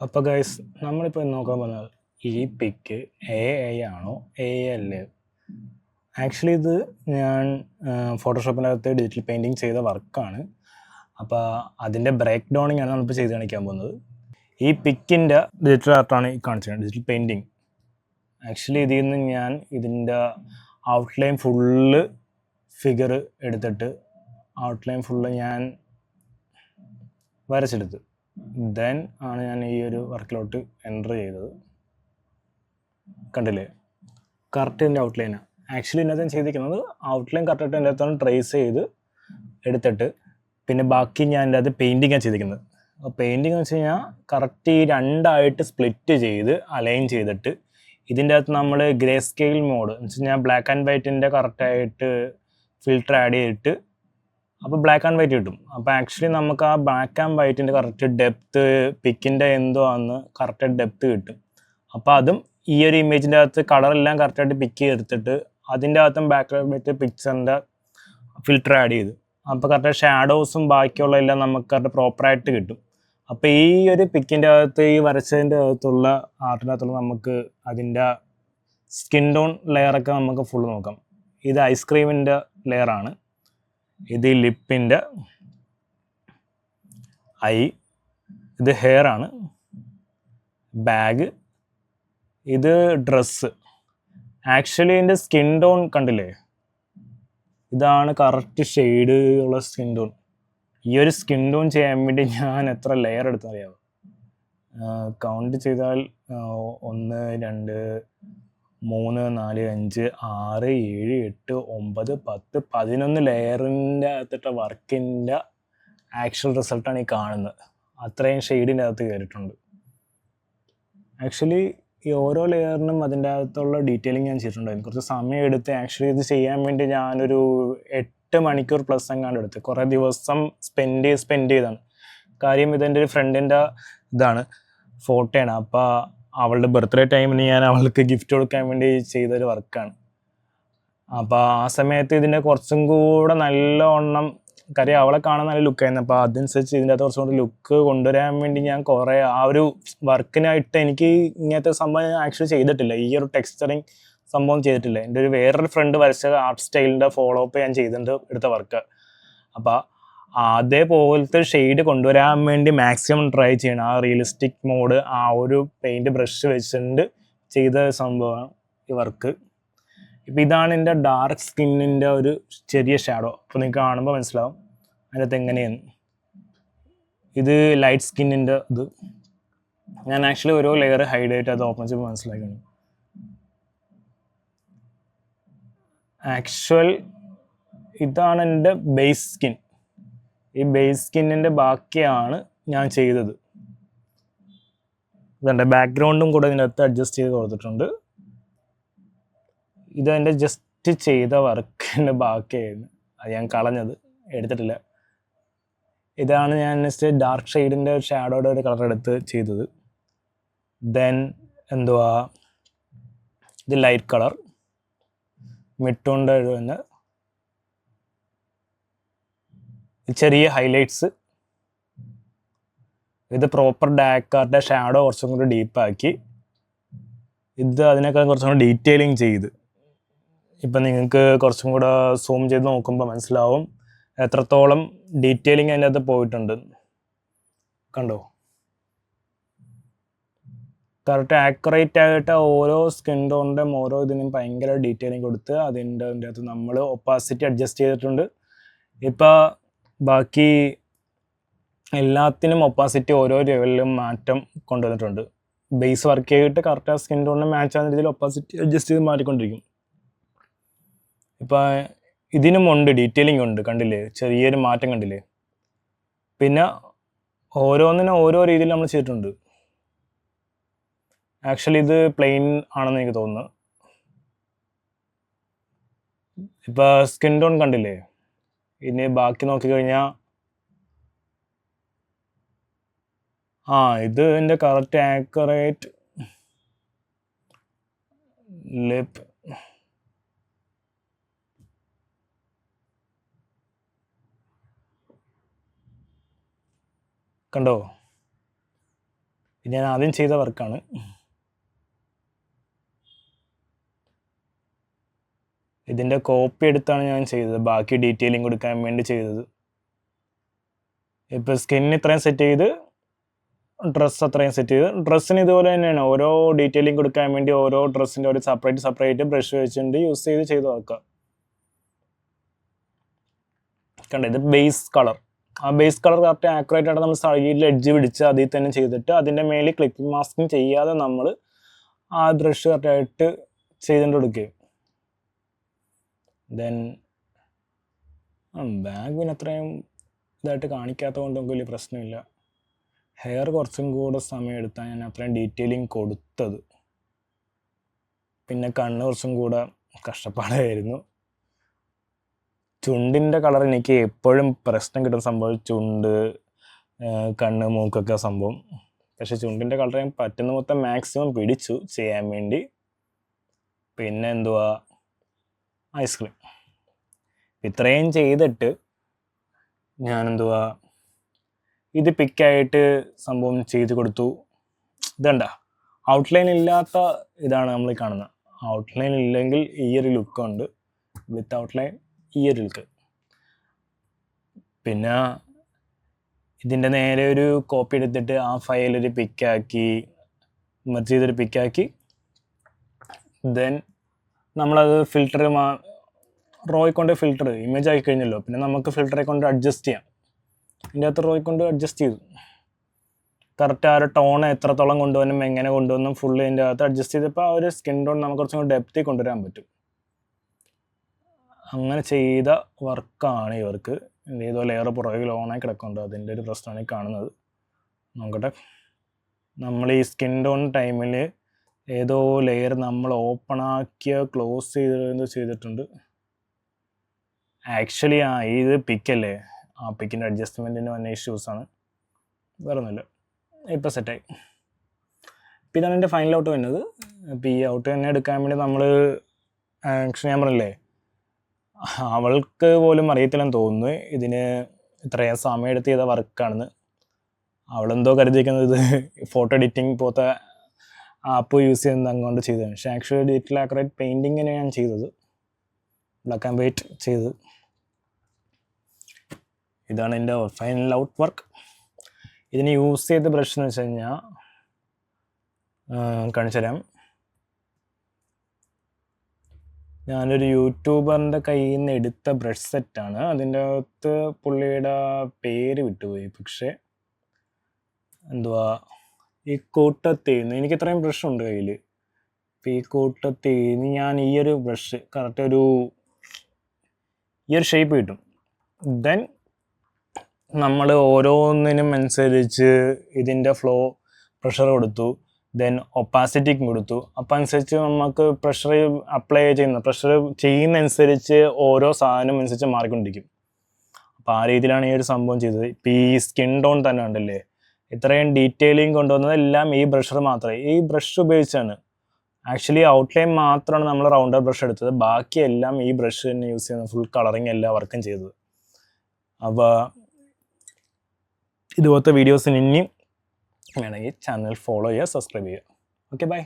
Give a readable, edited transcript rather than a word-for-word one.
അപ്പോൾ ഗൈസ് നമ്മളിപ്പോൾ നോക്കാൻ പോകുന്നത് ഈ പിക്ക് AI ആണോ AL? ആക്ച്വലി ഇത് ഞാൻ ഫോട്ടോഷോപ്പിനകത്ത് ഡിജിറ്റൽ പെയിൻറ്റിങ് ചെയ്ത വർക്കാണ്. അപ്പോൾ അതിൻ്റെ ബ്രേക്ക് ഡൗണിങ് ആണ് നമ്മളിപ്പോൾ ചെയ്ത് കാണിക്കാൻ പോകുന്നത്. ഈ പിക്കിൻ്റെ ഡിജിറ്റൽ ആർട്ടാണ് ഈ കാണിച്ചത്, ഡിജിറ്റൽ പെയിൻറ്റിങ്. ആക്ച്വലി ഇതിൽ നിന്ന് ഞാൻ ഇതിൻ്റെ ഔട്ട്ലൈൻ ഫുള്ള് ഫിഗർ എടുത്തിട്ട് ഔട്ട്ലൈൻ ഫുള്ള് ഞാൻ വരച്ചെടുത്ത് ദെൻ ആണ് ഞാൻ ഈ ഒരു വർക്കിലോട്ട് എൻ്റർ ചെയ്തത്. കണ്ടില്ലേ, കറക്റ്റ് എൻ്റെ ഔട്ട്ലൈനാണ്. ആക്ച്വലി ഇതിനകത്ത് ഞാൻ ചെയ്തിരിക്കുന്നത് ഔട്ട്ലൈൻ കറക്റ്റായിട്ട് എൻ്റെ അകത്താണ് ട്രേസ് ചെയ്ത് എടുത്തിട്ട് പിന്നെ ബാക്കി ഞാൻ എൻ്റെ അത് പെയിൻറ്റിങ്ങാണ് ചെയ്തിരിക്കുന്നത്. അപ്പോൾ പെയിൻറ്റിങ് എന്ന് വെച്ച് കഴിഞ്ഞാൽ കറക്റ്റ് ഈ രണ്ടായിട്ട് സ്പ്ലിറ്റ് ചെയ്ത് അലൈൻ ചെയ്തിട്ട് ഇതിൻ്റെ അകത്ത് നമ്മൾ ഗ്രേ സ്കെയിൽ മോഡ് എന്ന് വെച്ച് കഴിഞ്ഞാൽ ബ്ലാക്ക് ആൻഡ് വൈറ്റിൻ്റെ കറക്റ്റായിട്ട് ഫിൽറ്റർ ആഡ് ചെയ്തിട്ട് അപ്പോൾ ബ്ലാക്ക് ആൻഡ് വൈറ്റ് കിട്ടും. അപ്പോൾ ആക്ച്വലി നമുക്ക് ആ ബ്ലാക്ക് ആൻഡ് വൈറ്റിൻ്റെ കറക്റ്റ് ഡെപ്ത്ത് പിക്കിൻ്റെ എന്തോ ആണെന്ന് കറക്റ്റ് ഡെപ്ത്ത് കിട്ടും. അപ്പോൾ അതും ഈ ഒരു ഇമേജിൻ്റെ അകത്ത് കളറെല്ലാം കറക്റ്റായിട്ട് പിക്ക് ചെയ്തെടുത്തിട്ട് അതിൻ്റെ അകത്തും ബ്ലാക്ക് ആൻഡ് വൈറ്റ് പിക്ചറിൻ്റെ ഫിൽറ്റർ ആഡ് ചെയ്ത് അപ്പോൾ കറക്റ്റ് ഷാഡോസും ബാക്കിയുള്ള എല്ലാം നമുക്ക് കറക്റ്റ് പ്രോപ്പറായിട്ട് കിട്ടും. അപ്പോൾ ഈ ഒരു പിക്കിൻ്റെ അകത്ത് ഈ വരച്ചതിൻ്റെ അകത്തുള്ള ആർട്ടിൻ്റെ അകത്തുള്ള നമുക്ക് അതിൻ്റെ സ്കിൻ ടോൺ ലെയറൊക്കെ നമുക്ക് ഫുള്ള് നോക്കാം. ഇത് ഐസ്ക്രീമിൻ്റെ ലെയറാണ്, ഇത് ലിപ്പിൻ്റെ ഐ, ഇത് ഹെയർ ആണ്, ബാഗ്, ഇത് ഡ്രസ്സ്. ആക്ച്വലി ഇതിൻ്റെ സ്കിൻ ടോൺ കണ്ടില്ലേ, ഇതാണ് കറക്റ്റ് ഷെയ്ഡ് ഉള്ള സ്കിൻ ടോൺ. ഈ ഒരു സ്കിൻ ടോൺ ചെയ്യാൻ വേണ്ടി ഞാൻ എത്ര ലെയർ എടുത്തറിയാമോ? കൗണ്ട് ചെയ്താൽ 1 2 3 4 5 6 7 8 9 10 11 ലെയറിൻ്റെ അകത്തിട്ട വർക്കിൻ്റെ ആക്ച്വൽ റിസൾട്ടാണ് ഈ കാണുന്നത്. അത്രയും ഷെയ്ഡിൻ്റെ അകത്ത് കയറിയിട്ടുണ്ട്. ആക്ച്വലി ഈ ഓരോ ലെയറിനും അതിൻ്റെ അകത്തുള്ള ഡീറ്റെയിലിംഗ് ഞാൻ ചെയ്തിട്ടുണ്ടായിരുന്നു. കുറച്ച് സമയം എടുത്ത് ആക്ച്വലി ഇത് ചെയ്യാൻ വേണ്ടി ഞാനൊരു 8 മണിക്കൂർ പ്ലസ് എങ്ങാണ്ട് എടുത്ത് കുറേ ദിവസം സ്പെൻഡ് ചെയ്താണ്. കാര്യം ഇതെൻ്റെ ഒരു ഫ്രണ്ടിൻ്റെ ഇതാണ്, ഫോട്ടോയാണ്. അപ്പോൾ അവളുടെ ബർത്ത്ഡേ ടൈമിന് ഞാൻ അവൾക്ക് ഗിഫ്റ്റ് കൊടുക്കാൻ വേണ്ടി ചെയ്തൊരു വർക്കാണ്. അപ്പോൾ ആ സമയത്ത് ഇതിൻ്റെ കുറച്ചും കൂടെ നല്ലവണ്ണം കാര്യം അവളെ കാണാൻ നല്ല ലുക്കായിരുന്നു. അപ്പോൾ അതനുസരിച്ച് ഇതിൻ്റെ അകത്ത് കുറച്ചും കൂടി ലുക്ക് കൊണ്ടുവരാൻ വേണ്ടി ഞാൻ കുറേ ആ ഒരു വർക്കിനായിട്ട് എനിക്ക് ഇങ്ങനത്തെ സംഭവം ആക്ച്വലി ചെയ്തിട്ടില്ല. ഈ ഒരു ടെക്സ്ചറിങ് സംഭവം ചെയ്തിട്ടില്ല. എൻ്റെ ഒരു വേറൊരു ഫ്രണ്ട് വരച്ച ആർട്ട് സ്റ്റൈലിൻ്റെ ഫോളോ അപ്പ് ഞാൻ ചെയ്തിട്ടുണ്ട് എടുത്ത വർക്ക്. അപ്പോൾ അതേപോലത്തെ ഷെയ്ഡ് കൊണ്ടുവരാൻ വേണ്ടി മാക്സിമം ട്രൈ ചെയ്യണം. ആ റിയലിസ്റ്റിക് മോഡ് ആ ഒരു പെയിൻറ്റ് ബ്രഷ് വെച്ചിട്ട് ചെയ്ത സംഭവമാണ് ഈ വർക്ക്. ഇപ്പം ഇതാണ് എൻ്റെ ഡാർക്ക് സ്കിന്നിൻ്റെ ഒരു ചെറിയ ഷാഡോ. അപ്പോൾ നിങ്ങൾക്ക് കാണുമ്പോൾ മനസ്സിലാവും അതിനകത്ത് എങ്ങനെയാണ്. ഇത് ലൈറ്റ് സ്കിന്നിൻ്റെ ഇത് ഞാൻ ആക്ച്വലി ഓരോ ലെയർ ഹൈഡ് ആയിട്ട് അത് ഓപ്പൺ ചെയ്യുമ്പോൾ മനസ്സിലാക്കണം. ആക്ച്വൽ ഇതാണ് എൻ്റെ ബേസ് സ്കിൻ. ഈ ബേസ് സ്കിന്നിൻ്റെ ബാക്കിയാണ് ഞാൻ ചെയ്തത്. ഇതെൻ്റെ ബാക്ക്ഗ്രൗണ്ടും കൂടെ ഇതിനകത്ത് അഡ്ജസ്റ്റ് ചെയ്ത് കൊടുത്തിട്ടുണ്ട്. ഇതെൻ്റെ ജസ്റ്റ് ചെയ്ത വർക്കിൻ്റെ ബാക്കിയായിരുന്നു, അത് ഞാൻ കളഞ്ഞത്, എടുത്തിട്ടില്ല. ഇതാണ് ഞാൻ നെക്സ്റ്റ് ഡാർക്ക് ഷെയ്ഡിൻ്റെ ഷാഡോയുടെ ഒരു കളർ എടുത്ത് ചെയ്തത്. ദെൻ എന്തുവാ, ഇത് ലൈറ്റ് കളർ മിഡ് ടോണിൻ്റെ തന്നെ ചെറിയ ഹൈലൈറ്റ്സ്. ഇത് പ്രോപ്പർ ഡാക്കാരുടെ ഷാഡോ കുറച്ചും കൂടി ഡീപ്പാക്കി ഇത് അതിനേക്കാൾ കുറച്ചും കൂടി ഡീറ്റെയിലിങ് ചെയ്ത്. ഇപ്പം നിങ്ങൾക്ക് കുറച്ചും കൂടെ സൂം ചെയ്ത് നോക്കുമ്പോൾ മനസ്സിലാവും എത്രത്തോളം ഡീറ്റെയിലിങ് അതിൻ്റെ അകത്ത് പോയിട്ടുണ്ട്. കണ്ടോ, കറക്റ്റ് ആക്യുറേറ്റ് ആയിട്ട് ഓരോ സ്കിൻ ടോണിൻ്റെയും ഓരോ ഇതിനും ഭയങ്കര ഡീറ്റെയിലിങ് കൊടുത്ത് അതിൻ്റെ അകത്ത് നമ്മൾ ഒപ്പാസിറ്റി അഡ്ജസ്റ്റ് ചെയ്തിട്ടുണ്ട്. ഇപ്പോൾ ബാക്കി എല്ലാത്തിനും ഒപ്പാസിറ്റി ഓരോ ലെവലിലും മാറ്റം കൊണ്ടുവന്നിട്ടുണ്ട്. ബേസ് വർക്ക് ചെയ്തിട്ട് കറക്റ്റ് ആ സ്കിൻ ടോണിന് മാച്ച് ആകുന്ന രീതിയിൽ ഒപ്പാസിറ്റി അഡ്ജസ്റ്റ് ചെയ്ത് മാറ്റിക്കൊണ്ടിരിക്കും. ഇപ്പോൾ ഇതിനും ഉണ്ട് ഡീറ്റെയിലിംഗ് ഉണ്ട്, കണ്ടില്ലേ, ചെറിയൊരു മാറ്റം കണ്ടില്ലേ. പിന്നെ ഓരോന്നിനും ഓരോ രീതിയിൽ നമ്മൾ ചെയ്തിട്ടുണ്ട്. ആക്ച്വലി ഇത് പ്ലെയിൻ ആണെന്ന് എനിക്ക് തോന്നുന്നു. ഇപ്പോൾ സ്കിൻ ടോൺ കണ്ടില്ലേ. ഇനി ബാക്കി നോക്കിക്കഴിഞ്ഞാൽ ഇത് എൻ്റെ കറക്റ്റ് ആക്യുറേറ്റ് ലിപ്പ്. കണ്ടോ, ഇത് ഞാൻ ആദ്യം ചെയ്ത വർക്കാണ്. ഇതിൻ്റെ കോപ്പി എടുത്താണ് ഞാൻ ചെയ്തത്, ബാക്കി ഡീറ്റെയിലിംഗ് കൊടുക്കാൻ വേണ്ടി ചെയ്തത്. ഇപ്പോൾ സ്കിൻ ഇത്രയും സെറ്റ് ചെയ്ത്, ഡ്രസ്സ് അത്രയും സെറ്റ് ചെയ്ത്, ഡ്രസ്സിന് ഇതുപോലെ തന്നെയാണ് ഓരോ ഡീറ്റെയിലിംഗ് കൊടുക്കാൻ വേണ്ടി ഓരോ ഡ്രസ്സിൻ്റെ ഒരു സെപ്പറേറ്റ് ബ്രഷ് വെച്ചിട്ട് യൂസ് ചെയ്ത് നോക്കുക. കണ്ട, ഇത് ബേസ് കളർ. ആ ബേസ് കളർ കറക്റ്റ് ആക്യുറേറ്റ് ആയിട്ട് നമ്മൾ സൈഡിൽ എഡ്ജ് പിടിച്ച് അതിൽ തന്നെ ചെയ്തിട്ട് അതിൻ്റെ മേലിൽ ക്ലിപ്പിംഗ് മാസ്കിങ് ചെയ്യാതെ നമ്മൾ ആ ബ്രഷ് കറക്റ്റായിട്ട് ചെയ്തുകൊണ്ട് കൊടുക്കുകയും. ദെൻ ബാഗ് പിന്നെ അത്രയും ഇതായിട്ട് കാണിക്കാത്തത് കൊണ്ട് നമുക്ക് വലിയ പ്രശ്നമില്ല. ഹെയർ കുറച്ചും കൂടെ സമയം എടുത്താണ് ഞാൻ അത്രയും ഡീറ്റെയിലിംഗ് കൊടുത്തത്. പിന്നെ കണ്ണ് കുറച്ചും കൂടെ കഷ്ടപ്പാടായിരുന്നു. ചുണ്ടിൻ്റെ കളർ എനിക്ക് എപ്പോഴും പ്രശ്നം കിട്ടുന്ന സംഭവം ചുണ്ട്, കണ്ണ്, മൂക്കൊക്കെ സംഭവം. പക്ഷെ ചുണ്ടിൻ്റെ കളർ ഞാൻ പറ്റുന്ന മൊത്തം മാക്സിമം പിടിച്ചു ചെയ്യാൻ വേണ്ടി. പിന്നെ എന്തുവാ, ഐസ്ക്രീം. ഇത്രയും ചെയ്തിട്ട് ഞാൻ എന്തുവാ ഇത് പിക്കായിട്ട് സംഭവം ചെയ്ത് കൊടുത്തു. ഇതണ്ട, ഔട്ട്ലൈൻ ഇല്ലാത്ത ഇതാണ് നമ്മൾ കാണുന്നത്. ഔട്ട്ലൈൻ ഇല്ലെങ്കിൽ ഈ ഒരു ലുക്കുണ്ട്, വിത്ത് ഔട്ട്ലൈൻ ഈ ഒരു ലുക്ക്. പിന്നെ ഇതിൻ്റെ നേരെ ഒരു കോപ്പി എടുത്തിട്ട് ആ ഫയൽ ഒരു പിക്കാക്കി മെർജ് ചെയ്തൊരു പിക്കാക്കി, ദെൻ നമ്മളത് ഫിൽറ്റർ റോയിൽ കൊണ്ട് ഫിൽറ്റർ ഇമേജ് ആക്കി കഴിഞ്ഞല്ലോ. പിന്നെ നമുക്ക് ഫിൽറ്ററെ കൊണ്ട് അഡ്ജസ്റ്റ് ചെയ്യാം. ഇതിൻ്റെ അകത്ത് റോയിൽ കൊണ്ട് അഡ്ജസ്റ്റ് ചെയ്തു കറക്റ്റ് ആ ഒരു ടോൺ എത്രത്തോളം കൊണ്ടുവന്നും എങ്ങനെ കൊണ്ടുവന്നും ഫുള്ള് ഇതിൻ്റെ അകത്ത് അഡ്ജസ്റ്റ് ചെയ്തപ്പോൾ ആ ഒരു സ്കിൻ ടോൺ നമുക്ക് കുറച്ചും കൂടി ഡെപ്തിൽ കൊണ്ടുവരാൻ പറ്റും. അങ്ങനെ ചെയ്ത വർക്കാണ് ഇവർക്ക്. ഏതോ ലെയർ പുറകിൽ ഓണായി കിടക്കുന്നുണ്ട്, അതിൻ്റെ ഒരു പ്രശ്നമാണ് ഈ കാണുന്നത്. നോക്കട്ടെ, നമ്മൾ ഈ സ്കിൻ ടോൺ ടൈമിൽ ഏതോ ലെയർ നമ്മൾ ഓപ്പണാക്കിയ ക്ലോസ് ചെയ്തിട്ടുണ്ട്. ആക്ച്വലി ഇത് പിക്കല്ലേ, ആ പിക്കിൻ്റെ അഡ്ജസ്റ്റ്മെൻറ്റിന് വന്ന ഇഷ്യൂസാണ്, വേറെ ഒന്നുമില്ല. ഇപ്പോൾ സെറ്റായി. ഇപ്പം ഇതാണ് എൻ്റെ ഫൈനൽ ഔട്ട് വരുന്നത്. ഇപ്പോൾ ഈ ഔട്ട് തന്നെ എടുക്കാൻ വേണ്ടി നമ്മൾ ആക്ച്വലി ഞാൻ പറഞ്ഞില്ലേ, അവൾക്ക് പോലും അറിയത്തില്ലെന്ന് തോന്നുന്നു ഇതിന് ഇത്രയും സമയം എടുത്ത് ചെയ്ത വർക്കാണെന്ന്. അവളെന്തോ കരുതിയിരിക്കുന്നത് ഇത് ഫോട്ടോ എഡിറ്റിംഗ് പോലത്തെ ആപ്പ് യൂസ് ചെയ്യുന്നത് അങ്ങോട്ട് ചെയ്തതാണ്. പക്ഷേ ആക്ച്വലി ഡിജിറ്റൽ ആക്യുറേറ്റ് പെയിൻറ്റിങ്ങിന് ഞാൻ ചെയ്തത്, ബ്ലാക്ക് ആൻഡ് വൈറ്റ് ചെയ്തത്. ഇതാണ് എൻ്റെ ഫൈനൽ ഔട്ട് വർക്ക്. ഇതിന് യൂസ് ചെയ്ത ബ്രഷ് എന്ന് വെച്ച് കഴിഞ്ഞാൽ കാണിച്ചു തരാം. ഞാനൊരു യൂട്യൂബറിൻ്റെ കയ്യിൽ നിന്ന് എടുത്ത ബ്രഷ് സെറ്റാണ്. അതിൻ്റെ അകത്ത് പുള്ളിയുടെ പേര് വിട്ടുപോയി. പക്ഷേ എന്തുവാ, ഈ കൂട്ടത്തേന്ന് എനിക്ക് ഇത്രയും ബ്രഷ് ഉണ്ട് കയ്യിൽ. അപ്പോൾ ഈ കൂട്ടത്തേന്ന് ഞാൻ ഈ ഒരു ബ്രഷ് കറക്റ്റ് ഈ ഒരു ഷേപ്പ് കിട്ടും. ദെൻ നമ്മൾ ഓരോന്നിനും അനുസരിച്ച് ഇതിൻ്റെ ഫ്ലോ പ്രഷർ കൊടുത്തു, ദെൻ ഒപ്പാസിറ്റിക്കും കൊടുത്തു. അപ്പം അനുസരിച്ച് നമുക്ക് പ്രഷർ ചെയ്യുന്നതനുസരിച്ച് ഓരോ സാധനം അനുസരിച്ച് മാറിക്കൊണ്ടിരിക്കും. അപ്പോൾ ആ രീതിയിലാണ് ഈ ഒരു സംഭവം ചെയ്തത്. ഇപ്പോൾ ഈ സ്കിൻ ടോൺ തന്നെ ഉണ്ടല്ലേ, ഇത്രയും ഡീറ്റെയിലിംഗ് കൊണ്ടുവന്നത് എല്ലാം ഈ ബ്രഷർ മാത്രമേ, ഈ ബ്രഷ് ഉപയോഗിച്ചാണ്. ആക്ച്വലി ഔട്ട്ലൈൻ മാത്രമാണ് നമ്മൾ റൗണ്ടർ ബ്രഷ് എടുത്തത്, ബാക്കിയെല്ലാം ഈ ബ്രഷ് തന്നെ യൂസ് ചെയ്യുന്നത്, ഫുൾ കളറിങ് എല്ലാ വർക്കും ചെയ്തത്. അപ്പോൾ ഇതുപോലത്തെ വീഡിയോസിന് ഇനിയും വേണമെങ്കിൽ ചാനൽ ഫോളോ ചെയ്യുക, സബ്സ്ക്രൈബ് ചെയ്യുക. Okay, by.